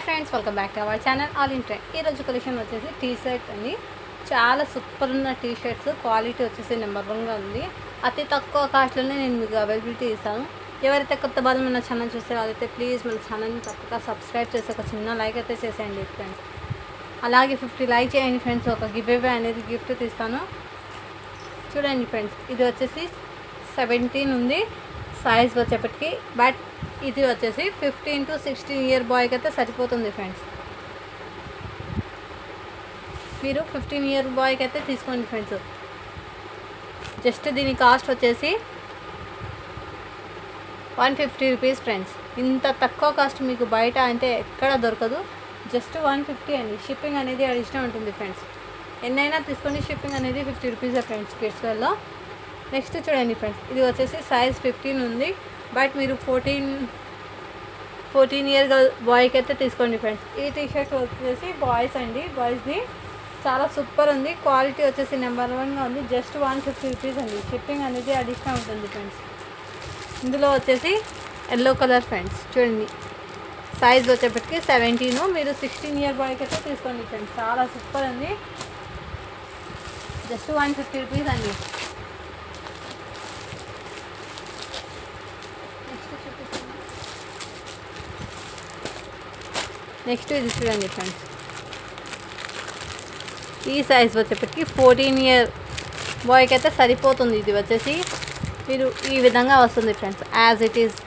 Friends, welcome back to our channel all in trend. ఈరోజు collection వచ్చేసి T shirt అండి. చాలా సూపర్ ఉన్న టీ షర్ట్స్, క్వాలిటీ వచ్చేసి నెంబర్ 1గా ఉంది. అతి తక్కువ కాస్ట్లోనే నేను మీకు అవైలబిలిటీ ఇస్తాను. ఎవరైతే కొత్త వాళ్ళు మన ఛానల్ చూస్తే వాళ్ళైతే ప్లీజ్ మన ఛానల్ని తప్పక సబ్స్క్రైబ్ చేసి ఒక చిన్న లైక్ అయితే చేసేయండి ఫ్రెండ్స్. అలాగే 50 లైక్ చేయండి ఫ్రెండ్స్. ఒక గివ్ అవే అనేది గిఫ్ట్ తీస్తాను. చూడండి ఫ్రెండ్స్, ఇది వచ్చేసి 17 ఉంది సైజ్ వచ్చేప్పటికి. బట్ ఇది వచ్చేసి 15 to 16 ఇయర్ బాయ్కి అయితే సరిపోతుంది ఫ్రెండ్స్. మీరు 15 ఇయర్ బాయ్కి అయితే తీసుకోండి ఫ్రెండ్స్. జస్ట్ దీని కాస్ట్ వచ్చేసి 150 రూపీస్ ఫ్రెండ్స్. ఇంత తక్కువ కాస్ట్ మీకు బయట అంటే ఎక్కడ దొరకదు. జస్ట్ 150 అండి. షిప్పింగ్ అనేది అడిషనల్ ఉంటుంది ఫ్రెండ్స్. ఎన్నైనా తీసుకొని షిప్పింగ్ అనేది 50 రూపీసే ఫ్రెండ్స్ కిడ్స్ వేర్లో. నెక్స్ట్ చూడండి ఫ్రెండ్స్, ఇది వచ్చేసి సైజ్ 15 ఉంది. బట్ మీరు 14 ఇయర్ బాయ్కి అయితే తీసుకోండి ఫ్రెండ్స్. ఈ టీ షర్ట్ వచ్చేసి బాయ్స్ అండి. బాయ్స్ది చాలా సూపర్ ఉంది. క్వాలిటీ వచ్చేసి నెంబర్ 1గా ఉంది. జస్ట్ 150 రూపీస్ అండి. షిప్పింగ్ అనేది అడిషనల్ ఉంటుంది ఫ్రెండ్స్. ఇందులో వచ్చేసి ఎల్లో కలర్ ఫ్రెండ్స్. చూడండి, సైజ్ వచ్చేప్పటికి 17. మీరు 16 ఇయర్ బాయ్కి అయితే తీసుకోండి ఫ్రెండ్స్. చాలా సూపర్ ఉంది. జస్ట్ 150 రూపీస్ అండి. నెక్స్ట్ ఇది చూడండి ఫ్రెండ్స్, ఈ సైజ్ వచ్చేప్పటికి 14 ఇయర్ బాయ్కి అయితే సరిపోతుంది. ఇది వచ్చేసి మీరు ఈ విధంగా వస్తుంది ఫ్రెండ్స్. యాజ్ ఇట్ ఈస్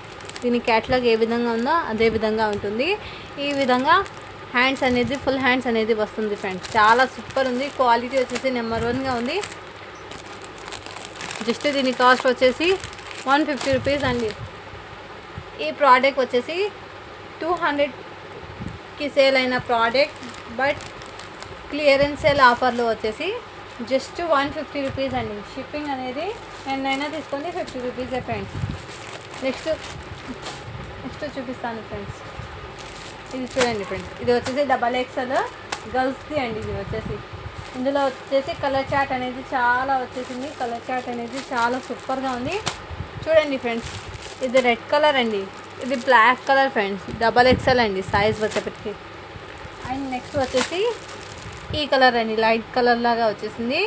దీని క్యాట్లాగ్ ఏ విధంగా ఉందో అదే విధంగా ఉంటుంది. ఈ విధంగా హ్యాండ్స్ అనేది ఫుల్ హ్యాండ్స్ అనేది వస్తుంది ఫ్రెండ్స్. చాలా సూపర్ ఉంది. క్వాలిటీ వచ్చేసి నెంబర్ 1గా ఉంది. జస్ట్ దీని కాస్ట్ వచ్చేసి 150 రూపీస్ అండి. ఈ ప్రోడక్ట్ వచ్చేసి 200కి సేల్ అయిన ప్రోడక్ట్. బట్ క్లియరెన్స్ సేల్ ఆఫర్లో వచ్చేసి జస్ట్ 150 రూపీస్ అండి. షిప్పింగ్ అనేది ఎన్నైనా తీసుకొని 50 రూపీసే ఫ్రెండ్స్. నెక్స్ట్ చూపిస్తాను ఫ్రెండ్స్. ఇది చూడండి ఫ్రెండ్స్, ఇది వచ్చేసి XXL గర్ల్స్ది అండి. ఇది వచ్చేసి ఇందులో వచ్చేసి కలర్ చార్ట్ అనేది చాలా వచ్చేసింది. కలర్ చార్ట్ అనేది చాలా సూపర్గా ఉంది. చూడండి ఫ్రెండ్స్, ఇది రెడ్ కలర్ అండి, ఇది బ్లాక్ కలర్ ఫ్రెండ్స్. XXL అండి సైజ్ వచ్చేప్పటికి. అండ్ నెక్స్ట్ వచ్చేసి ఈ కలర్ అండి, లైట్ కలర్ లాగా వచ్చేసింది.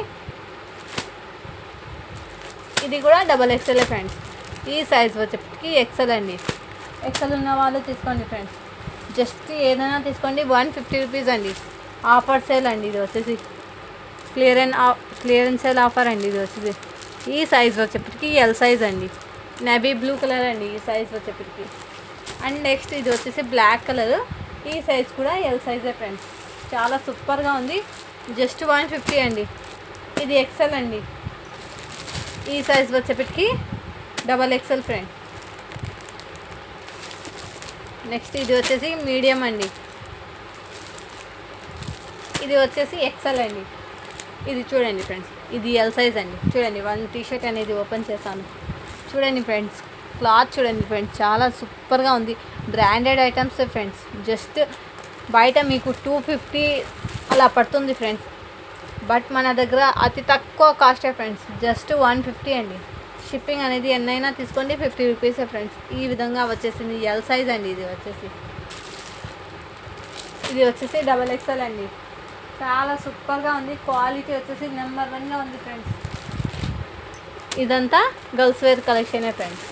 ఇది కూడా XXL ఫ్రెండ్స్. ఈ సైజ్ వచ్చేప్పటికి XL అండి. XL ఉన్న వాళ్ళు తీసుకోండి ఫ్రెండ్స్. జస్ట్ ఏదైనా తీసుకోండి. 150 రూపీస్ అండి. ఆఫర్ సేల్ అండి. ఇది వచ్చేసి క్లియరెన్స్ సేల్ ఆఫర్ అండి. ఇది వచ్చేసి ఈ సైజ్ వచ్చేప్పటికి L సైజ్ అండి. నేవీ బ్లూ కలర్ అండి ఈ సైజ్ వచ్చేప్పటికి. అండ్ నెక్స్ట్ ఇది వచ్చేసి బ్లాక్ కలర్. ఈ సైజ్ కూడా L సైజే ఫ్రెండ్స్. చాలా సూపర్గా ఉంది. జస్ట్ 150 అండి. ఇది XL అండి. ఈ సైజ్ వచ్చేప్పటికి XXL ఫ్రెండ్. నెక్స్ట్ ఇది వచ్చేసి మీడియం అండి. ఇది వచ్చేసి XL అండి. ఇది చూడండి ఫ్రెండ్స్, ఇది L సైజ్ అండి. చూడండి, 1 టీ షర్ట్ అనేది ఓపెన్ చేశాను. చూడండి ఫ్రెండ్స్, క్లాత్ చూడండి ఫ్రెండ్స్, చాలా సూపర్గా ఉంది. Branded items friends. జస్ట్ బయట మీకు 250 అలా పడుతుంది ఫ్రెండ్స్. బట్ మన దగ్గర అతి తక్కువ కాస్టే ఫ్రెండ్స్. జస్ట్ 150 అండి. షిప్పింగ్ అనేది ఎన్నైనా తీసుకోండి 50 రూపీసే ఫ్రెండ్స్. ఈ విధంగా వచ్చేసింది. L సైజ్ అండి. ఇది వచ్చేసి XXL అండి. చాలా సూపర్గా ఉంది. క్వాలిటీ వచ్చేసి నెంబర్ 1గా ఉంది ఫ్రెండ్స్. ఇదంతా గర్ల్స్ వేర్ కలెక్షనే ఫ్రెండ్స్.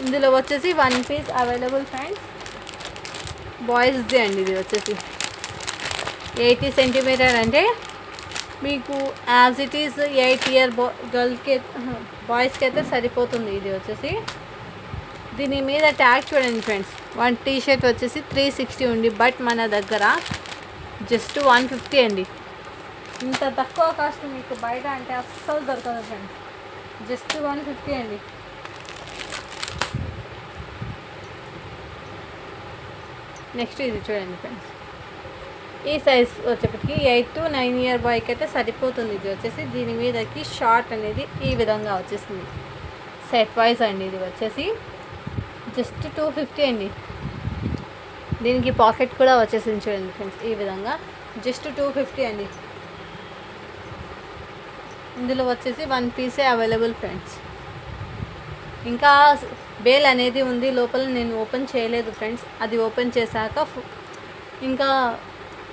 ఇందులో వచ్చేసి 1 పీస్ అవైలబుల్ ఫ్రెండ్స్. బాయ్స్ది అండి. ఇది వచ్చేసి 80 సెంటీమీటర్ అంటే మీకు యాజ్ ఇట్ ఈస్ 8 ఇయర్ గర్ల్కి బాయ్స్కి అయితే సరిపోతుంది. ఇది వచ్చేసి దీని మీద ట్యాగ్ చూడండి ఫ్రెండ్స్. 1 టీ షర్ట్ వచ్చేసి 360 ఉంది. బట్ మన దగ్గర జస్ట్ 150 అండి. ఇంత తక్కువ కాస్ట్ మీకు బయట అంటే అస్సలు దొరకదు ఫ్రెండ్స్. జస్ట్ 150 అండి. నెక్స్ట్ ఇది చూడండి ఫ్రెండ్స్, ఈ సైజ్ వచ్చేప్పటికి 8 to 9 ఇయర్ బాయ్కి అయితే సరిపోతుంది. ఇది వచ్చేసి దీని మీదకి షార్ట్ అనేది ఈ విధంగా వచ్చేసింది. సెట్ వైజ్ అండి. ఇది వచ్చేసి జస్ట్ 250 అండి. దీనికి పాకెట్ కూడా వచ్చేసింది చూడండి ఫ్రెండ్స్. ఈ విధంగా జస్ట్ 250 అండి. ఇందులో వచ్చేసి 1 పీసే అవైలబుల్ ఫ్రెండ్స్. ఇంకా బేల్ అనేది ఉంది లోపల, నేను ఓపెన్ చేయలేదు ఫ్రెండ్స్. అది ఓపెన్ చేశాక ఇంకా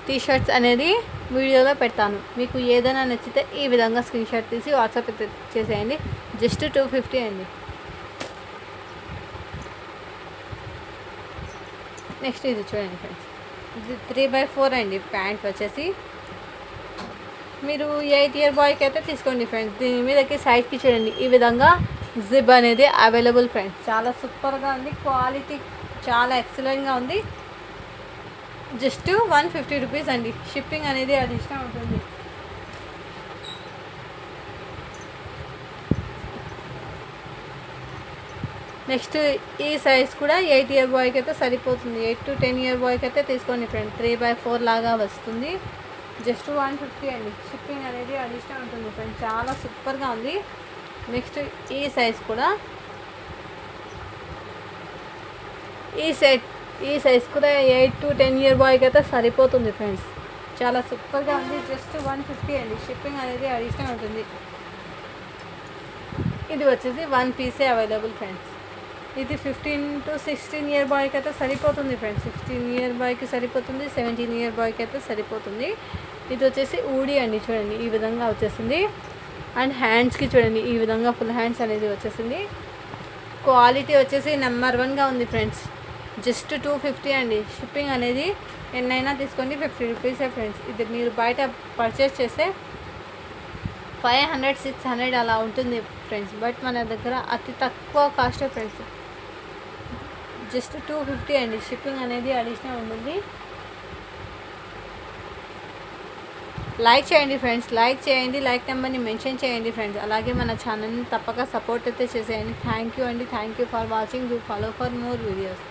టీ షర్ట్స్ అనేది వీడియోలో పెడతాను. మీకు ఏదైనా నచ్చితే ఈ విధంగా స్క్రీన్ షాట్ తీసి వాట్సాప్ చేసేయండి. జస్ట్ 250 అండి. నెక్స్ట్ ఇది చూడండి ఫ్రెండ్స్, ఇది 3/4 అండి. ప్యాంట్ వచ్చేసి మీరు 8 ఇయర్ బాయ్కి అయితే తీసుకోండి ఫ్రెండ్స్. దీని మీదకి సైడ్కి చూడండి ఈ విధంగా జిప్ అనేది అవైలబుల్ ఫ్రెండ్స్. చాలా సూపర్గా ఉంది, క్వాలిటీ చాలా ఎక్సలెంట్గా ఉంది. జస్ట్ 150 రూపీస్ అండి. షిప్పింగ్ అనేది అడిషనల్ ఉంటుంది. నెక్స్ట్ ఈ సైజ్ కూడా 8 ఇయర్ బాయ్కి అయితే సరిపోతుంది. 8 to 10 ఇయర్ బాయ్కి అయితే తీసుకోండి ఫ్రెండ్. 3/4 లాగా వస్తుంది. జస్ట్ 150 అండి. షిప్పింగ్ అనేది అడిషనల్ ఉంటుంది ఫ్రెండ్. చాలా సూపర్గా ఉంది. నెక్స్ట్ ఈ సైజ్ కూడా ఈ సైజ్ కూడా 8 to 10 ఇయర్ బాయ్కి అయితే సరిపోతుంది ఫ్రెండ్స్. చాలా సూపర్గా ఉంది. జస్ట్ 150 అండి. షిప్పింగ్ అనేది అడిషనల్ ఉంటుంది. ఇది వచ్చేసి 1 పీసే అవైలబుల్ ఫ్రెండ్స్. ఇది 15 to 16 ఇయర్ బాయ్కి అయితే సరిపోతుంది ఫ్రెండ్స్. 16 ఇయర్ బాయ్కి సరిపోతుంది, 17 ఇయర్ బాయ్కి అయితే సరిపోతుంది. ఇది వచ్చేసి ఊడి అండి. చూడండి ఈ విధంగా వచ్చేసింది. అండ్ హ్యాండ్స్కి చూడండి ఈ విధంగా ఫుల్ హ్యాండ్స్ అనేది వచ్చేసింది. క్వాలిటీ వచ్చేసి నెంబర్ 1గా ఉంది ఫ్రెండ్స్. జస్ట్ 250 అండి. షిప్పింగ్ అనేది ఎన్నైనా తీసుకోండి, 50 రూపీసే ఫ్రెండ్స్. ఇది మీరు బయట పర్చేస్ చేస్తే 500, 600 అలా ఉంటుంది ఫ్రెండ్స్. బట్ మన దగ్గర అతి తక్కువ కాస్ట్ ఫ్రెండ్స్. జస్ట్ 250 అండి. షిప్పింగ్ అనేది అడిషనల్ ఉంటుంది. లైక్ చేయండి ఫ్రెండ్స్, లైక్ చేయండి, లైక్ నెంబర్ని మెన్షన్ చేయండి ఫ్రెండ్స్. అలాగే మన ఛానల్ని తప్పక సపోర్ట్ అయితే చేసేయండి. థ్యాంక్ యూ అండి. Thank you for watching. Do follow for more videos.